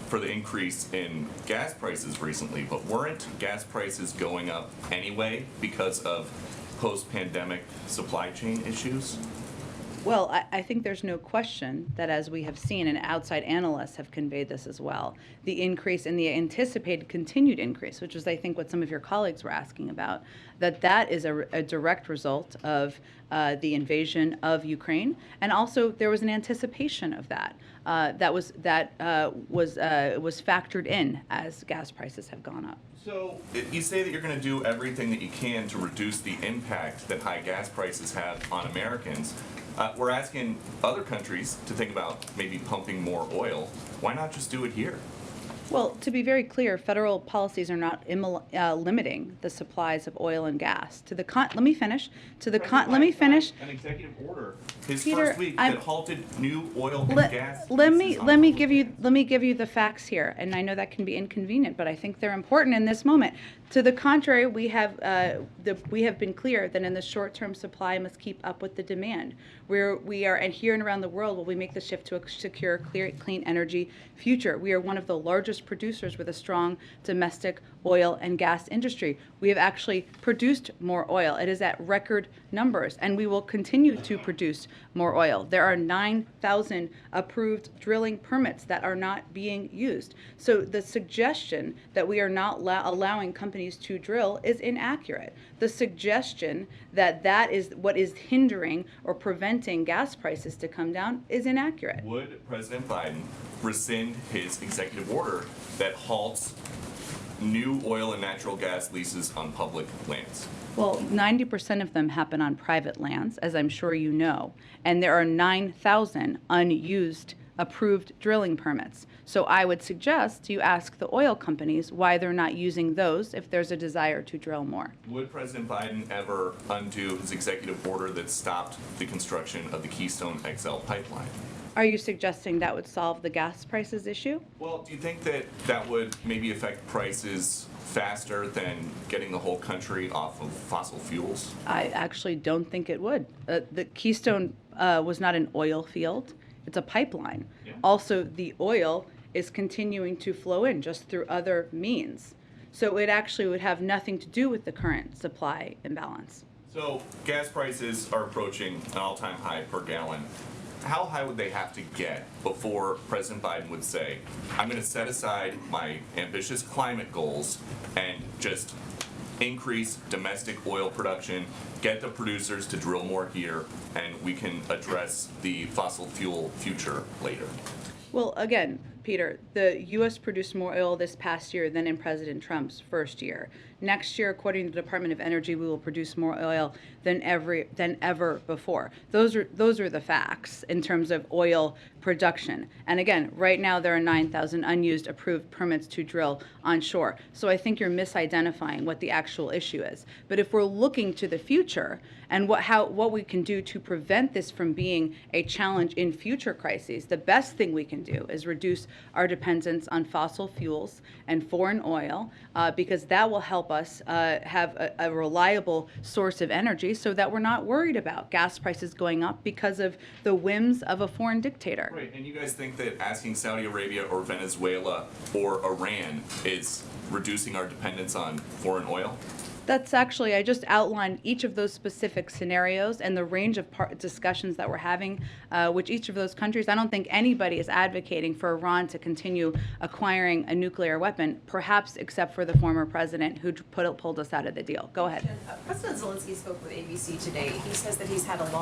for the increase in gas prices recently, but weren't gas prices going up anyway because of post-pandemic supply chain issues? Well, I think there's no question that, as we have seen, and outside analysts have conveyed this as well, the increase in the anticipated continued increase, which is, I think, what some of your colleagues were asking about, that is a direct result of the invasion of Ukraine, and also there was an anticipation of that. That was factored in as gas prices have gone up. So you say that you're going to do everything that you can to reduce the impact that high gas prices have on Americans. We're asking other countries to think about maybe pumping more oil. Why not just do it here? Well, to be very clear, federal policies are not limiting the supplies of oil and gas. Let me finish. Let me finish. An executive order his Peter, first week that halted new oil and gas. Let me give you the facts here, and I know that can be inconvenient, but I think they're important in this moment. To the contrary, we have been clear that in the short term, supply must keep up with the demand. We are, and here and around the world, while we make the shift to a secure, clean energy future, we are one of the largest producers with a strong domestic oil and gas industry. We have actually produced more oil. It is at record numbers, and we will continue to produce more oil. There are 9,000 approved drilling permits that are not being used. So the suggestion that we are not allowing companies to drill is inaccurate. The suggestion that that is what is hindering or preventing gas prices to come down is inaccurate. Would President Biden rescind his executive order that halts new oil and natural gas leases on public lands? Well, 90% of them happen on private lands, as I'm sure you know, and there are 9,000 unused approved drilling permits. So I would suggest you ask the oil companies why they're not using those if there's a desire to drill more. Would President Biden ever undo his executive order that stopped the construction of the Keystone XL pipeline? Are you suggesting that would solve the gas prices issue? Well, do you think that that would maybe affect prices faster than getting the whole country off of fossil fuels? I actually don't think it would. The Keystone was not an oil field. It's a pipeline. Yeah. Also, the oil is continuing to flow in just through other means. So it actually would have nothing to do with the current supply imbalance. So gas prices are approaching an all-time high per gallon. How high would they have to get before President Biden would say, I'm going to set aside my ambitious climate goals and just increase domestic oil production, get the producers to drill more here, and we can address the fossil fuel future later? Well, again, Peter, the U.S. produced more oil this past year than in President Trump's first year. Next year, according to the Department of Energy, we will produce more oil than ever before. Those are the facts in terms of oil production. And again, right now there are 9,000 unused approved permits to drill onshore. So I think you're misidentifying what the actual issue is. But if we're looking to the future and what we can do to prevent this from being a challenge in future crises, the best thing we can do is reduce our dependence on fossil fuels and foreign oil, because that will help us have a reliable source of energy so that we're not worried about gas prices going up because of the whims of a foreign dictator. Right, and you guys think that asking Saudi Arabia or Venezuela or Iran is reducing our dependence on foreign oil? That's actually, I just outlined each of those specific scenarios and the range of discussions that we're having with each of those countries. I don't think anybody is advocating for Iran to continue acquiring a nuclear weapon, perhaps except for the former president who pulled us out of the deal. Go ahead. President Zelensky spoke with ABC today. He says that he's had a long